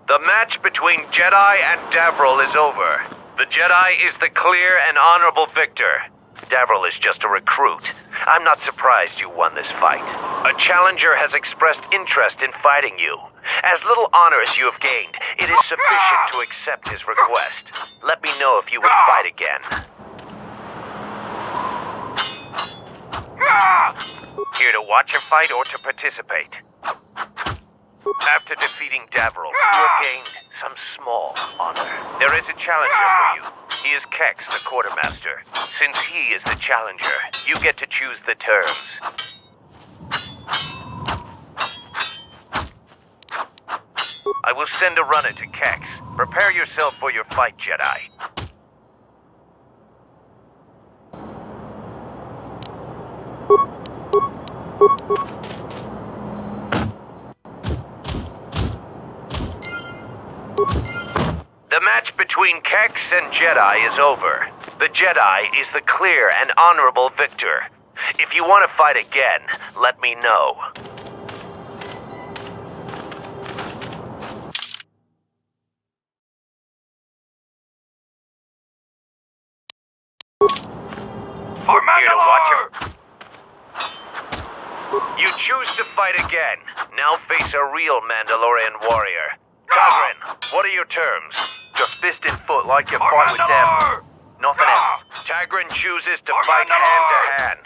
The match between Jedi and Davril is over. The Jedi is the clear and honorable victor. Davril is just a recruit. I'm not surprised you won this fight. A challenger has expressed interest in fighting you. As little honor as you have gained, it is sufficient to accept his request. Let me know if you would fight again. Here to watch a fight or to participate? After defeating Davril, you have gained some small honor. There is a challenger for you. He is Kex, the quartermaster. Since he is the challenger, you get to choose the terms. I will send a runner to Kex. Prepare yourself for your fight, Jedi. The match between Kex and Jedi is over. The Jedi is the clear and honorable victor. If you want to fight again, let me know. For Mandalore! You choose to fight again. Now face a real Mandalorian warrior. Tagrin, what are your terms? Just fist in foot like you fight with them. Nothing else. Tagrin chooses to fight hand to hand.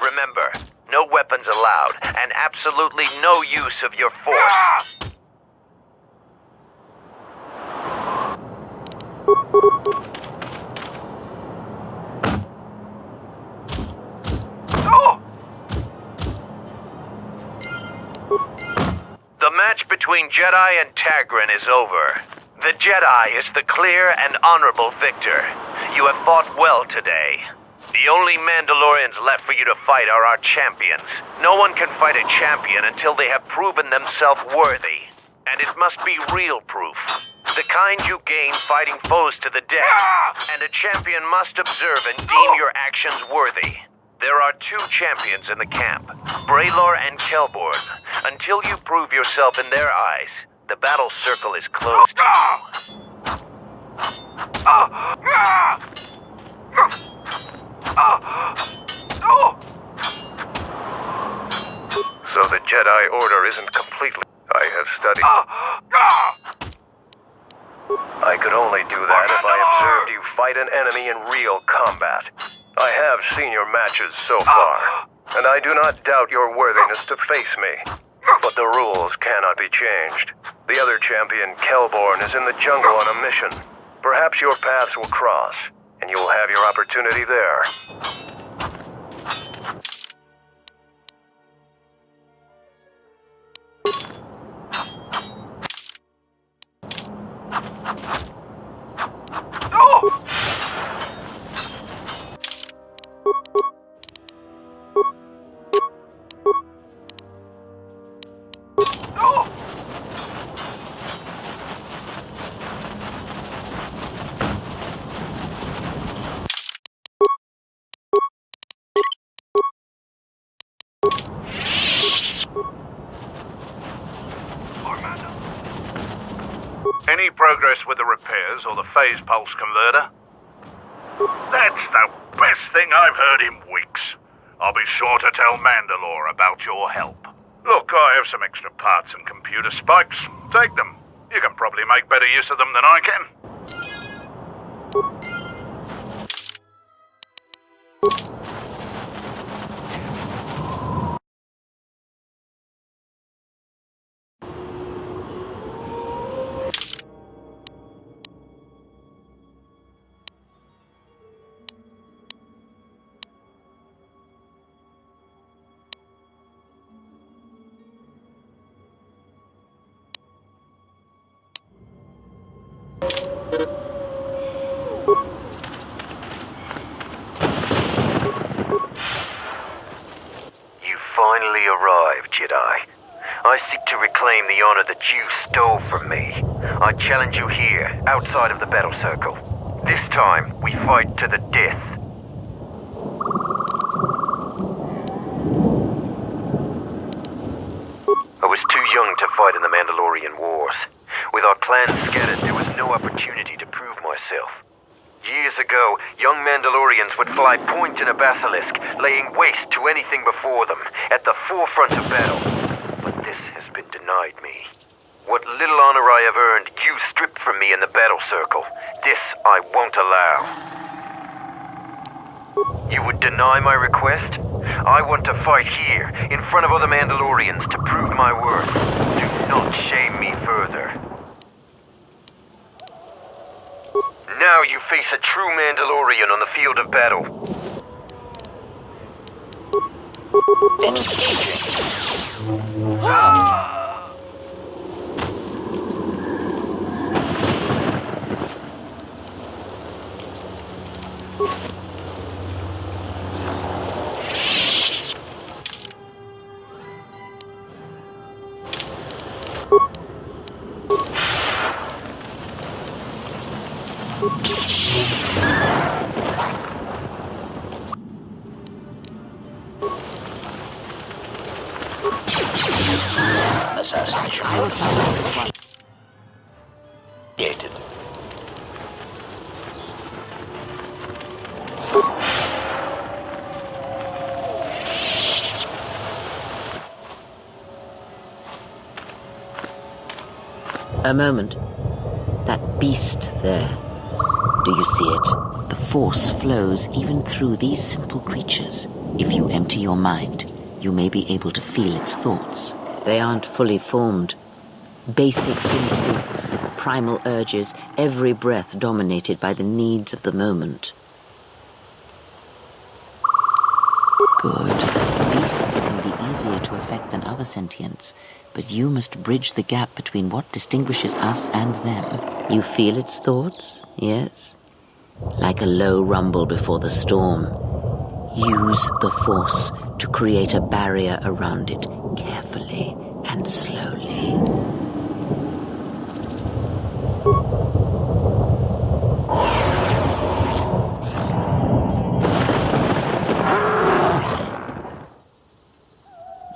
Remember, no weapons allowed, and absolutely no use of your force. The match between Jedi and Tagrin is over. The Jedi is the clear and honorable victor. You have fought well today. The only Mandalorians left for you to fight are our champions. No one can fight a champion until they have proven themselves worthy. And it must be real proof. The kind you gain fighting foes to the death. And a champion must observe and deem your actions worthy. There are two champions in the camp, Braylor and Kelborn. Until you prove yourself in their eyes, the battle circle is closed to you. So the Jedi Order isn't completely... I have studied... I could only do that if I observed you fight an enemy in real combat. I have seen your matches so far, and I do not doubt your worthiness to face me. But the rules cannot be changed. The other champion, Kelborn, is in the jungle on a mission. Perhaps your paths will cross, and you'll have your opportunity there. Any progress with the repairs or the phase pulse converter? That's the best thing I've heard in weeks. I'll be sure to tell Mandalore about your help. Look, I have some extra parts and computer spikes. Take them. You can probably make better use of them than I can. Finally arrived, Jedi. I seek to reclaim the honor that you stole from me. I challenge you here, outside of the battle circle. This time, we fight to the death. I was too young to fight in the Mandalorian Wars. With our clan scattered, there was no opportunity to prove myself. Years ago, young Mandalorians would fly point in a basilisk, laying waste to anything before them, at the forefront of battle. But this has been denied me. What little honor I have earned, you stripped from me in the battle circle. This I won't allow. You would deny my request? I want to fight here, in front of other Mandalorians, to prove my worth. Do not shame me further. Now you face a true Mandalorian on the field of battle. Engaging. Assassination. I will silence this one. Created. A moment. That beast there. Do you see it? The Force flows even through these simple creatures. If you empty your mind, you may be able to feel its thoughts. They aren't fully formed. Basic instincts, primal urges, every breath dominated by the needs of the moment. Good. Beasts can be easier to affect than other sentients, but you must bridge the gap between what distinguishes us and them. You feel its thoughts, yes? Like a low rumble before the storm. Use the Force to create a barrier around it, carefully and slowly.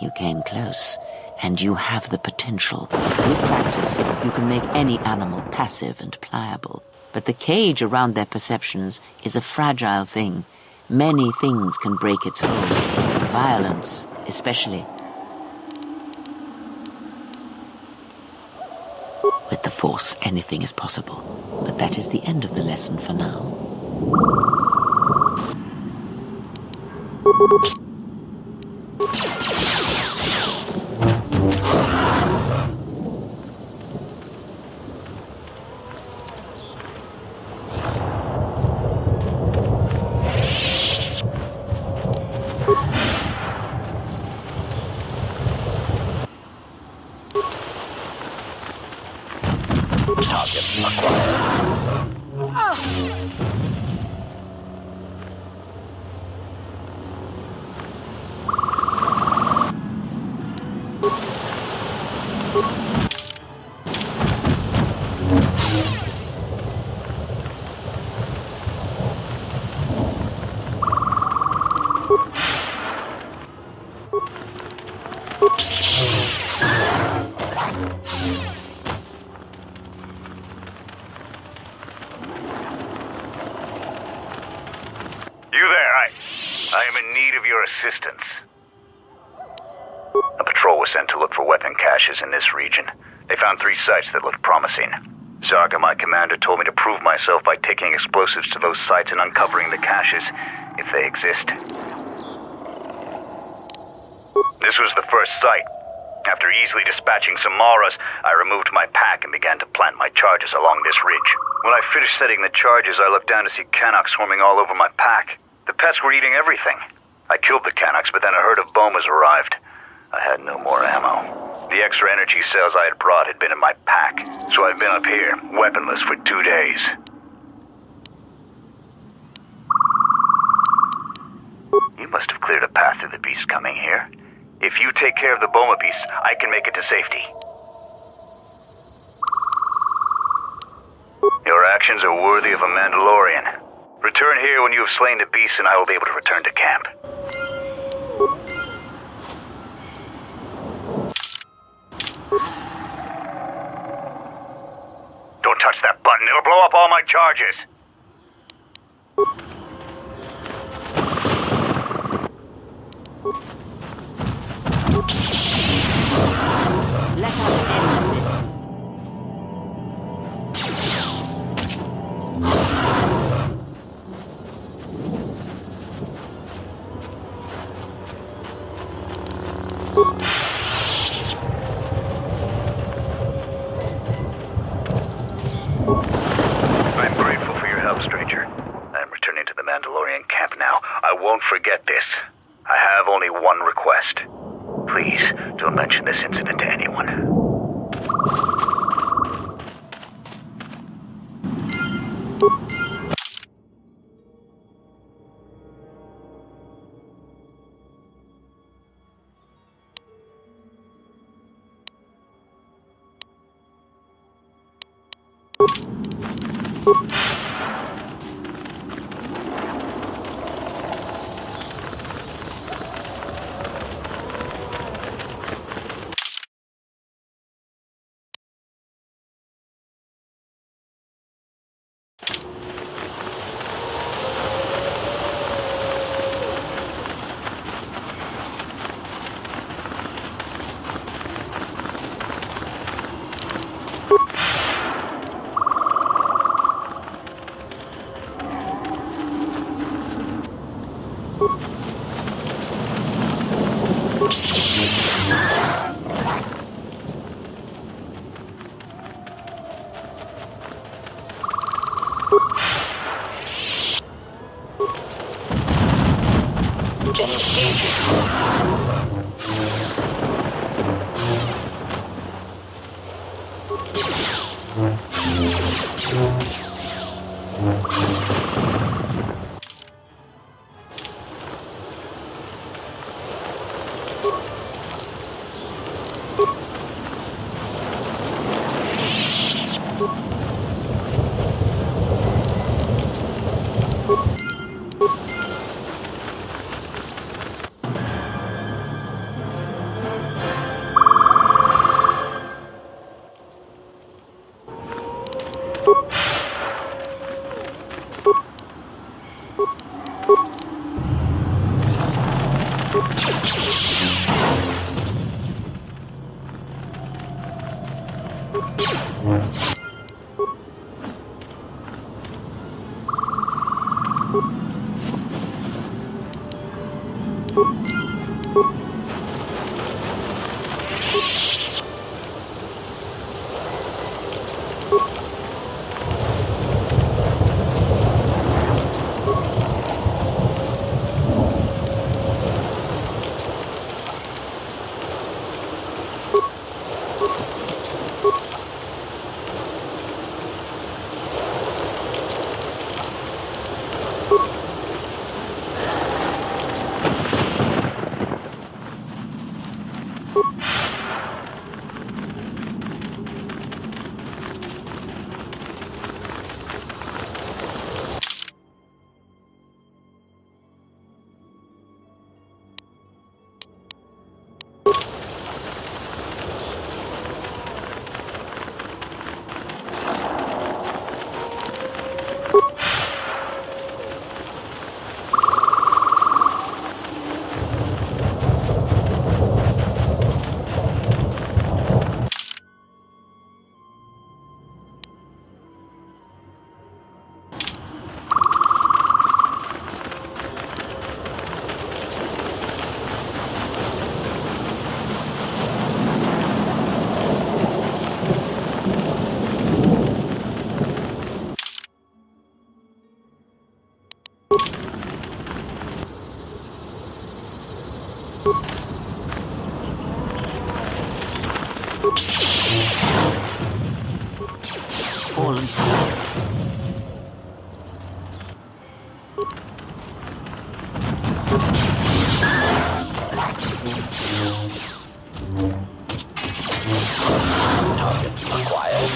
You came close, and you have the potential. With practice, you can make any animal passive and pliable. But the cage around their perceptions is a fragile thing. Many things can break its hold. Violence, especially. With the Force, anything is possible. But that is the end of the lesson for now. Target acquired. I am in need of your assistance. A patrol was sent to look for weapon caches in this region. They found 3 sites that looked promising. Zarka, my commander, told me to prove myself by taking explosives to those sites and uncovering the caches, if they exist. This was the first site. After easily dispatching some Maras, I removed my pack and began to plant my charges along this ridge. When I finished setting the charges, I looked down to see Canucks swarming all over my pack. The pests were eating everything. I killed the Canucks, but then a herd of Bomas arrived. I had no more ammo. The extra energy cells I had brought had been in my pack, so I've been up here, weaponless for 2 days. You must have cleared a path through the beast coming here. If you take care of the Boma beasts, I can make it to safety. Your actions are worthy of a Mandalorian. Return here when you have slain the beasts and I will be able to return to camp. touch that button. It'll blow up all my charges. Let us end this. I'm grateful for your help, stranger. I'm returning to the Mandalorian camp now. I won't forget this. I have only one request. Please, don't mention this incident to anyone. Fallen. Target acquired.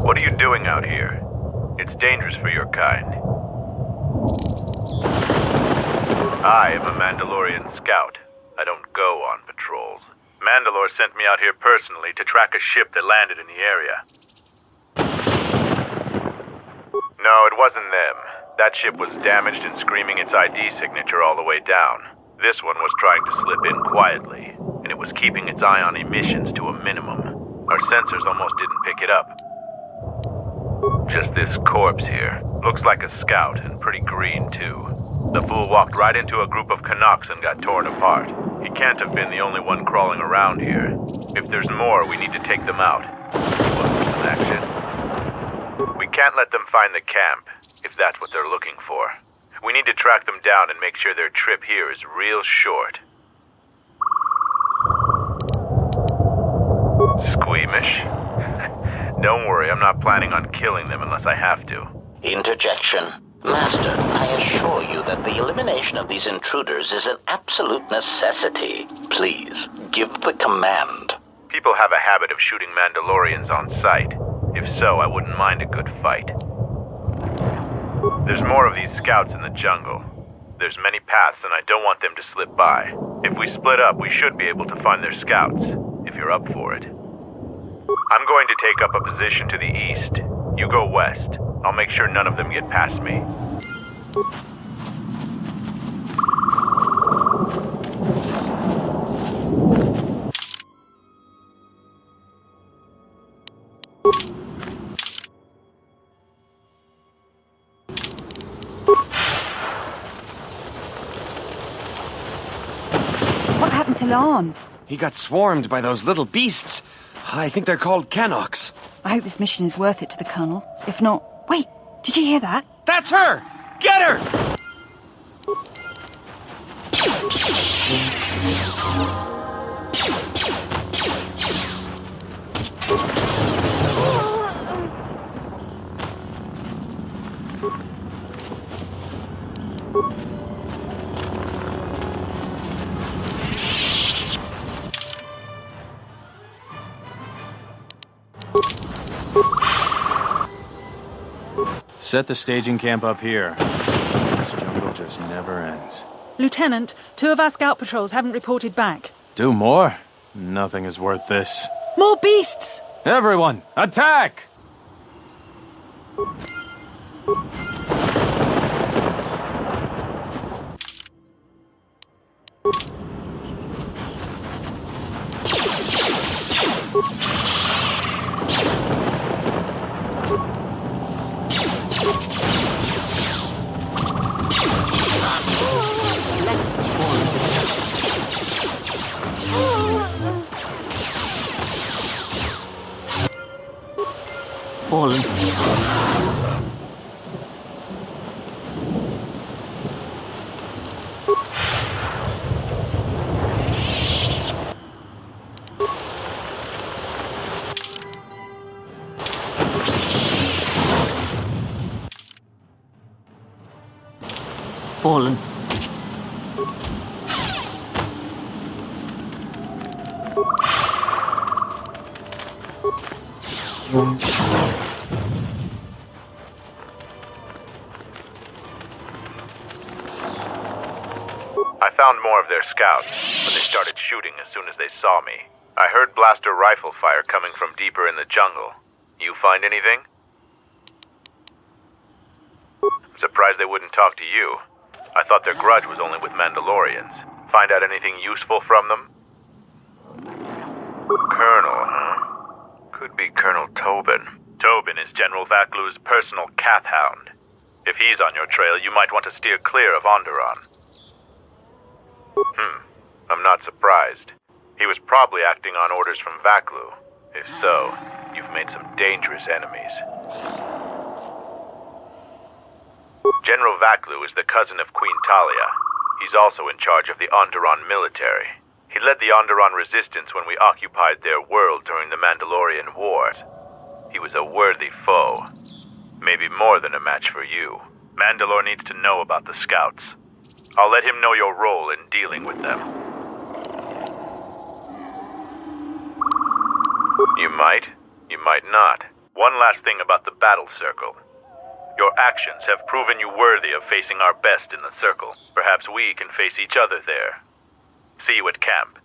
What are you doing patrolling out here. It's dangerous for your kind. I am a Mandalorian scout. I don't go on patrols. Mandalore sent me out here personally to track a ship that landed in the area. No, it wasn't them. That ship was damaged and screaming its ID signature all the way down. This one was trying to slip in quietly, and it was keeping its eye on emissions to a minimum. Our sensors almost didn't pick it up. Just this corpse here. Looks like a scout, and pretty green too. The fool walked right into a group of Canucks and got torn apart. He can't have been the only one crawling around here. If there's more, we need to take them out. Welcome to some action. We can't let them find the camp, if that's what they're looking for. We need to track them down and make sure their trip here is real short. Squeamish? Don't worry, I'm not planning on killing them unless I have to. Interjection. Master, I assure you that the elimination of these intruders is an absolute necessity. Please, give the command. People have a habit of shooting Mandalorians on sight. If so, I wouldn't mind a good fight. There's more of these scouts in the jungle. There's many paths and I don't want them to slip by. If we split up, we should be able to find their scouts, if you're up for it. I'm going to take up a position to the east. You go west. I'll make sure none of them get past me. What happened to Lon? He got swarmed by those little beasts. I think they're called Canucks. I hope this mission is worth it to the Colonel. If not... Wait, did you hear that? That's her! Get her! Set the staging camp up here. This jungle just never ends. Lieutenant, 2 of our scout patrols haven't reported back. Do more? Nothing is worth this. More beasts! Everyone, attack! Fallen. Fallen. I found more of their scouts, but they started shooting as soon as they saw me. I heard blaster rifle fire coming from deeper in the jungle. You find anything? I'm surprised they wouldn't talk to you. I thought their grudge was only with Mandalorians. Find out anything useful from them? Colonel, huh? Could be Colonel Tobin. Tobin is General Vaklu's personal cat hound. If he's on your trail, you might want to steer clear of Onderon. I'm not surprised. He was probably acting on orders from Vaklu. If so, you've made some dangerous enemies. General Vaklu is the cousin of Queen Talia. He's also in charge of the Onderon military. He led the Onderon resistance when we occupied their world during the Mandalorian Wars. He was a worthy foe. Maybe more than a match for you. Mandalore needs to know about the scouts. I'll let him know your role in dealing with them. You might not. One last thing about the battle circle. Your actions have proven you worthy of facing our best in the circle. Perhaps we can face each other there. See you at camp.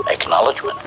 Acknowledgement.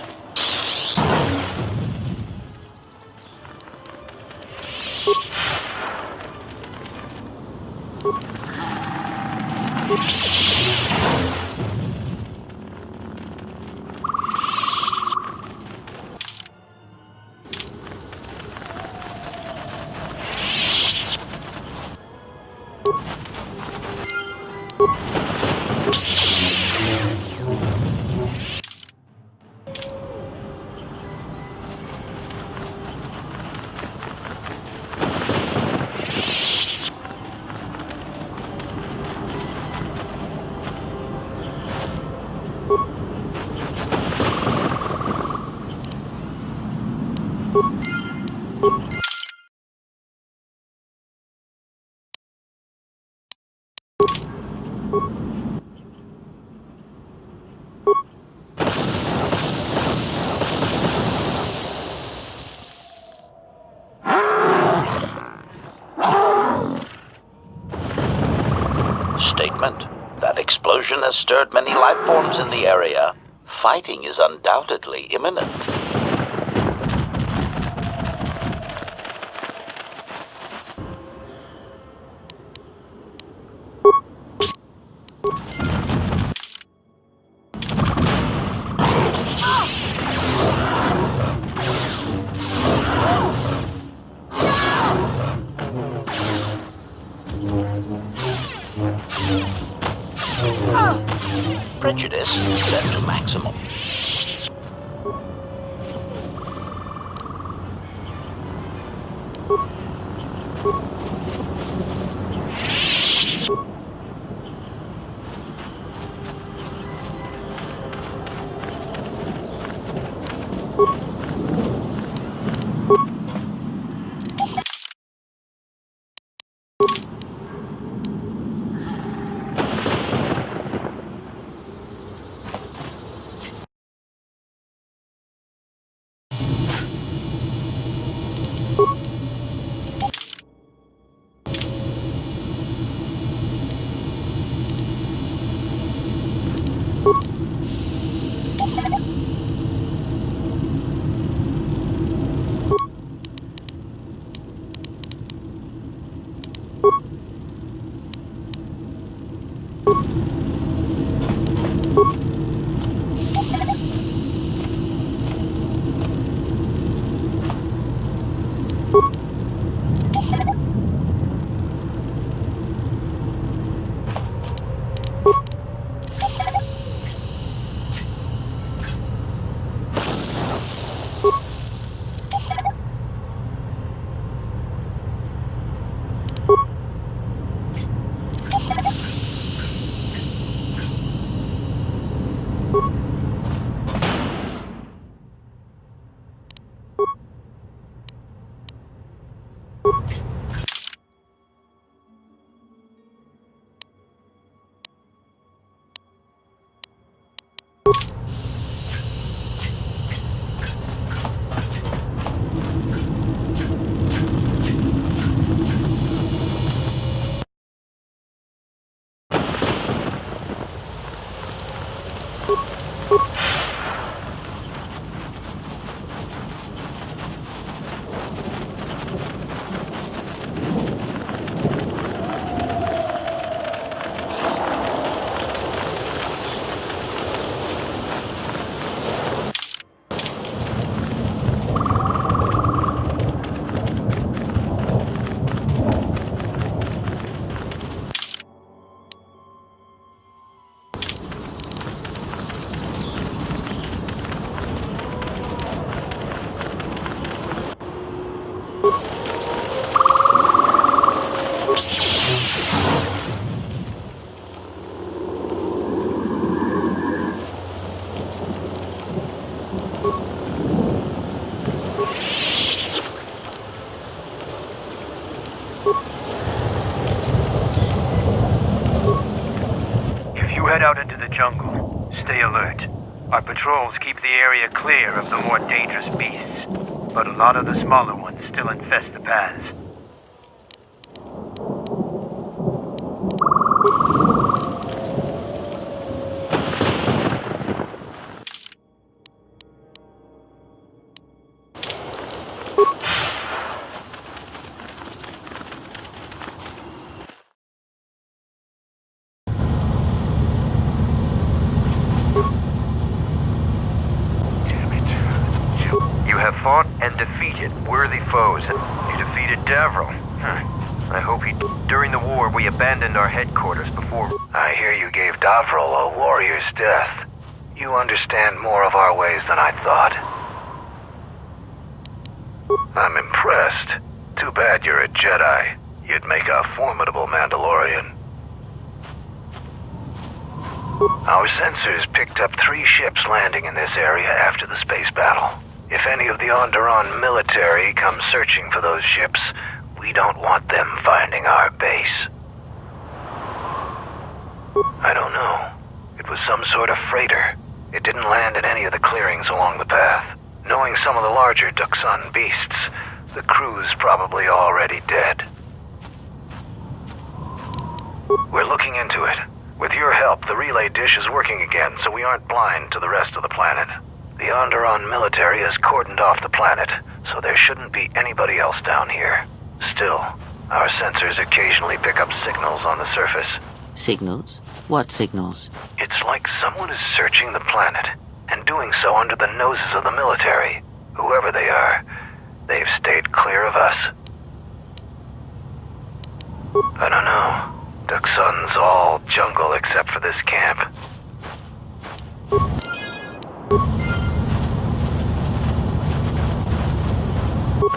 Statement. That explosion has stirred many life forms in the area. Fighting is undoubtedly imminent. Prejudice set to maximum. head out into the jungle. Stay alert. Our patrols keep the area clear of the more dangerous beasts, but a lot of the smaller ones still infest the paths. Fought and defeated worthy foes. You defeated Davral. I hope he... During the war, we abandoned our headquarters before... I hear you gave Davral a warrior's death. You understand more of our ways than I thought. I'm impressed. Too bad you're a Jedi. You'd make a formidable Mandalorian. Our sensors picked up 3 ships landing in this area after the space battle. If any of the Onderon military come searching for those ships, we don't want them finding our base. I don't know. It was some sort of freighter. It didn't land in any of the clearings along the path. Knowing some of the larger Duxan beasts, the crew's probably already dead. We're looking into it. With your help, the relay dish is working again, so we aren't blind to the rest of the planet. The Onderon military has cordoned off the planet, so there shouldn't be anybody else down here. Still, our sensors occasionally pick up signals on the surface. Signals? What signals? It's like someone is searching the planet, and doing so under the noses of the military. Whoever they are, they've stayed clear of us. I don't know. Duxan's all jungle except for this camp.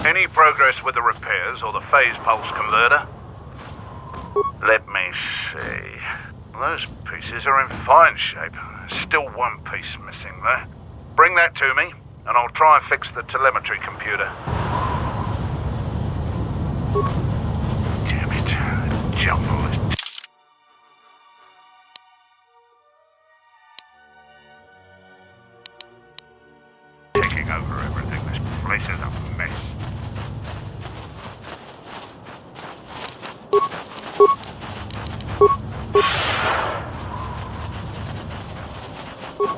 Any progress with the repairs or the phase pulse converter? Let me see. Those pieces are in fine shape. There's still one piece missing there. Bring that to me, and I'll try and fix the telemetry computer. Damn it. The jungle is... taking over everything. This place is a mess.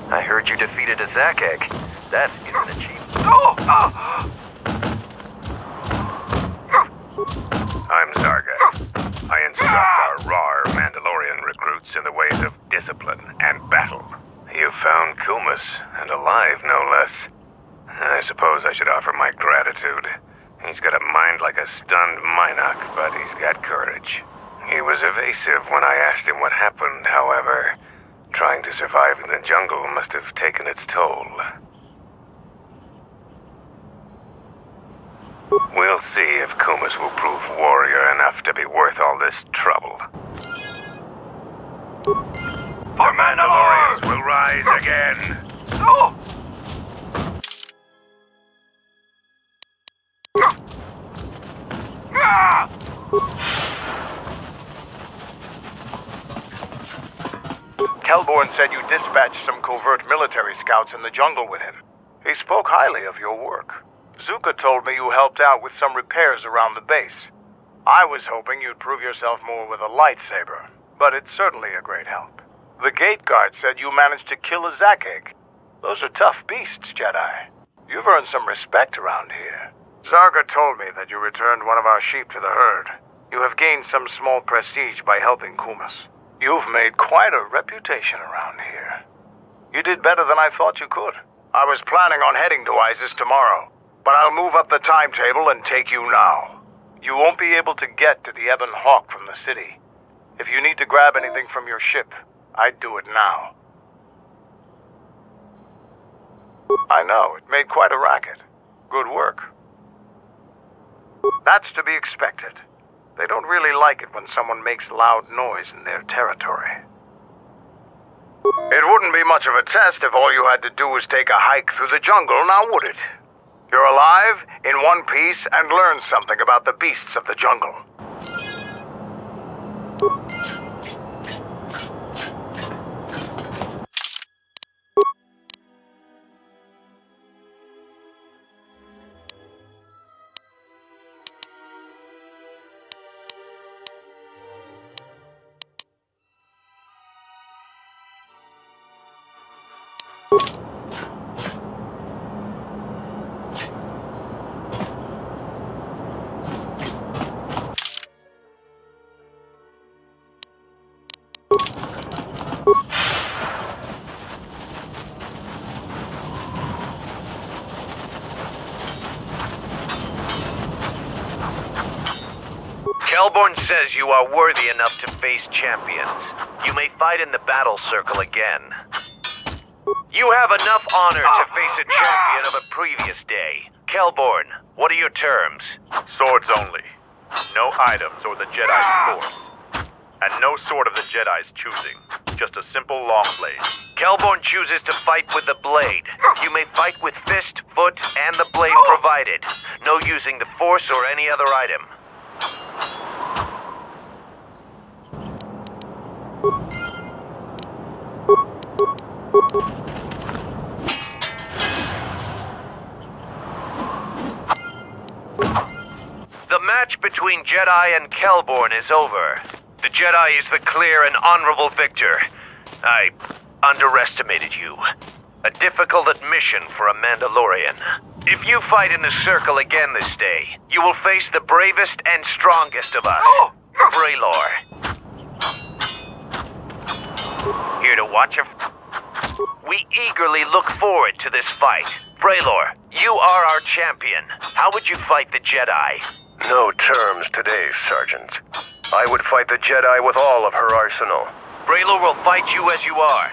I heard you defeated a Zakek. That is an achievement. I'm Zarga. I instruct our raw Mandalorian recruits in the ways of discipline and battle. You found Kumas, and alive no less. I suppose I should offer my gratitude. He's got a mind like a stunned Minok, but he's got courage. He was evasive when I asked him what happened, however. Trying to survive in the jungle must have taken its toll. We'll see if Kumas will prove warrior enough to be worth all this trouble. Our Mandalorians will rise again! Kelborn said you dispatched some covert military scouts in the jungle with him. He spoke highly of your work. Zuka told me you helped out with some repairs around the base. I was hoping you'd prove yourself more with a lightsaber, but it's certainly a great help. The gate guard said you managed to kill a Zakek. Those are tough beasts, Jedi. You've earned some respect around here. Zarga told me that you returned one of our sheep to the herd. You have gained some small prestige by helping Kumas. You've made quite a reputation around here. You did better than I thought you could. I was planning on heading to Isis tomorrow, but I'll move up the timetable and take you now. You won't be able to get to the Ebon Hawk from the city. If you need to grab anything from your ship, I'd do it now. I know, it made quite a racket. Good work. That's to be expected. They don't really like it when someone makes loud noise in their territory. It wouldn't be much of a test if all you had to do was take a hike through the jungle, now would it? You're alive, in one piece, and learn something about the beasts of the jungle. Kelborn says you are worthy enough to face champions. You may fight in the battle circle again. You have enough honor to face a champion of a previous day. Kelborn, what are your terms? Swords only. No items or the Jedi's force. And no sword of the Jedi's choosing. Just a simple long blade. Kelborn chooses to fight with the blade. You may fight with fist, foot, and the blade provided. No using the force or any other item. The match between Jedi and Kelborn is over. The Jedi is the clear and honorable victor. I underestimated you. A difficult admission for a Mandalorian. If you fight in the circle again this day, you will face the bravest and strongest of us, Braylor. Here to watch him. We eagerly look forward to this fight. Braylor, you are our champion. How would you fight the Jedi? No terms today, Sergeant. I would fight the Jedi with all of her arsenal. Braylor will fight you as you are.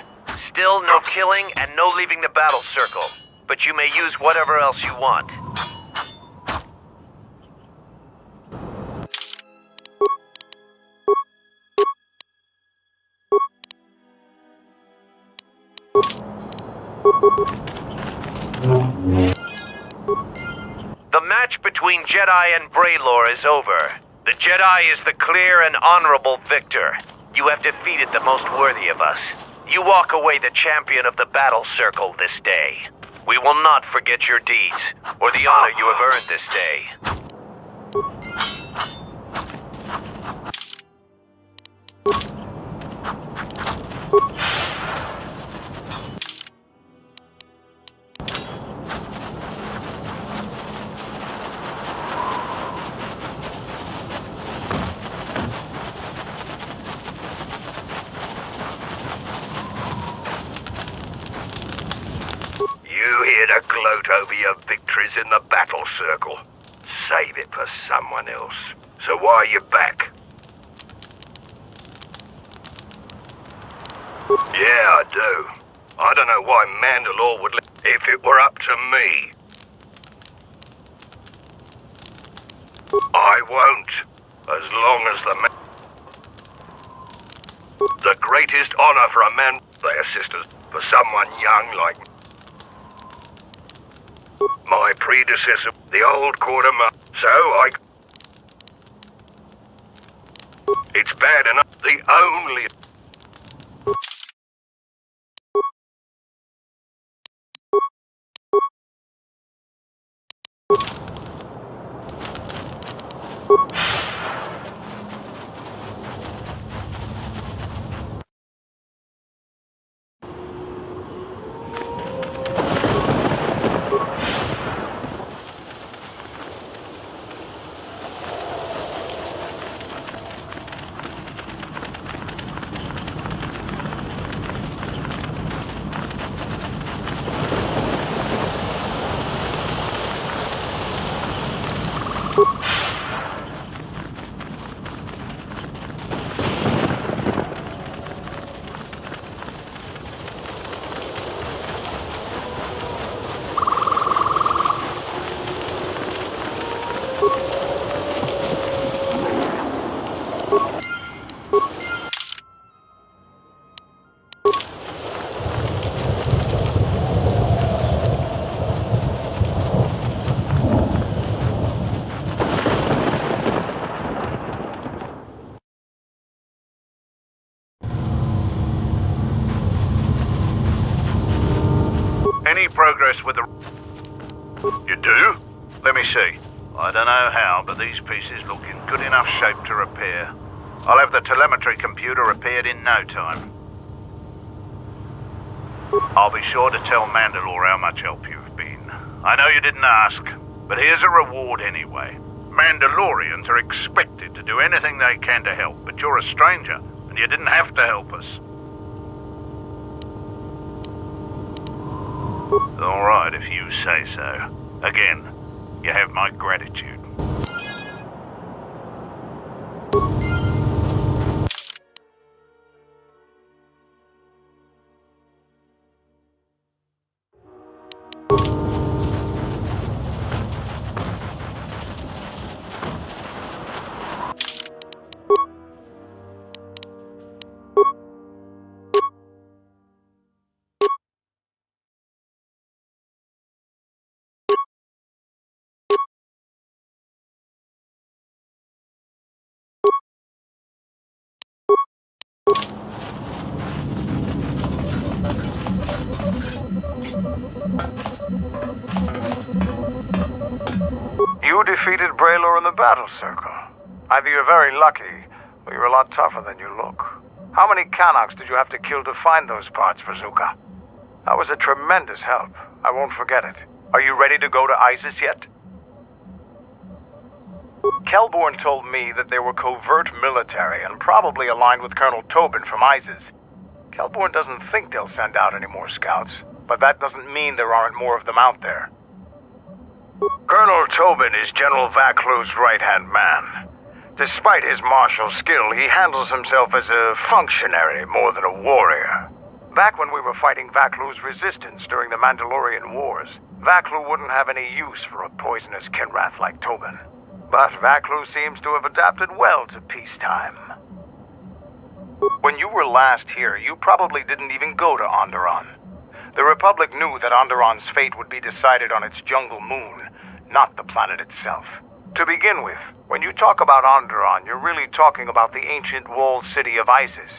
Still no killing and no leaving the battle circle. But you may use whatever else you want. The match between Jedi and Braylor is over. The Jedi is the clear and honorable victor. You have defeated the most worthy of us. You walk away the champion of the battle circle this day. We will not forget your deeds, or the honor you have earned this day. To gloat over your victories in the battle circle. Save it for someone else. So why are you back? Yeah, I do. I don't know why Mandalore would if it were up to me. I won't. As long as the greatest honor for a man, their sisters, for someone young like me. My predecessor, the old quartermaster, it's bad enough, the only... Any progress with the... You do? Let me see. I don't know how, but these pieces look in good enough shape to repair. I'll have the telemetry computer repaired in no time. I'll be sure to tell Mandalore how much help you've been. I know you didn't ask, but here's a reward anyway. Mandalorians are expected to do anything they can to help, but you're a stranger, and you didn't have to help us. All right, if you say so. Again, you have my gratitude. You defeated Braylor in the battle circle. Either you're very lucky, or you're a lot tougher than you look. How many Canox did you have to kill to find those parts for Zuka? That was a tremendous help. I won't forget it. Are you ready to go to ISIS yet? Kelborn told me that they were covert military and probably aligned with Colonel Tobin from ISIS. Kelborn doesn't think they'll send out any more scouts, but that doesn't mean there aren't more of them out there. Colonel Tobin is General Vaklu's right-hand man. Despite his martial skill, he handles himself as a functionary more than a warrior. Back when we were fighting Vaklu's resistance during the Mandalorian Wars, Vaklu wouldn't have any use for a poisonous Kinrath like Tobin. But Vaklu seems to have adapted well to peacetime. When you were last here, you probably didn't even go to Onderon. The Republic knew that Onderon's fate would be decided on its jungle moon, not the planet itself. To begin with, when you talk about Onderon, you're really talking about the ancient walled city of Isis.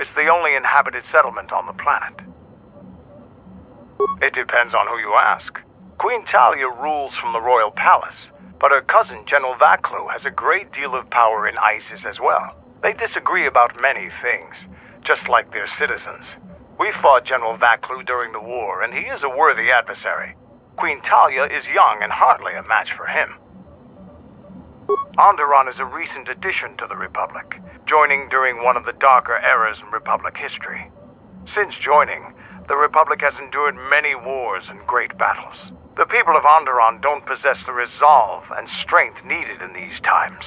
It's the only inhabited settlement on the planet. It depends on who you ask. Queen Talia rules from the royal palace, but her cousin, General Vaklu, has a great deal of power in Isis as well. They disagree about many things, just like their citizens. We fought General Vaklu during the war, and he is a worthy adversary. Queen Talia is young and hardly a match for him. Onderon is a recent addition to the Republic, joining during one of the darker eras in Republic history. Since joining, the Republic has endured many wars and great battles. The people of Onderon don't possess the resolve and strength needed in these times.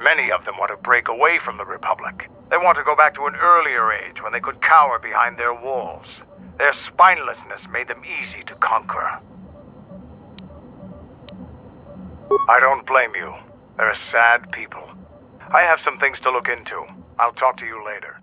Many of them want to break away from the Republic. They want to go back to an earlier age when they could cower behind their walls. Their spinelessness made them easy to conquer. I don't blame you. They're a sad people. I have some things to look into. I'll talk to you later.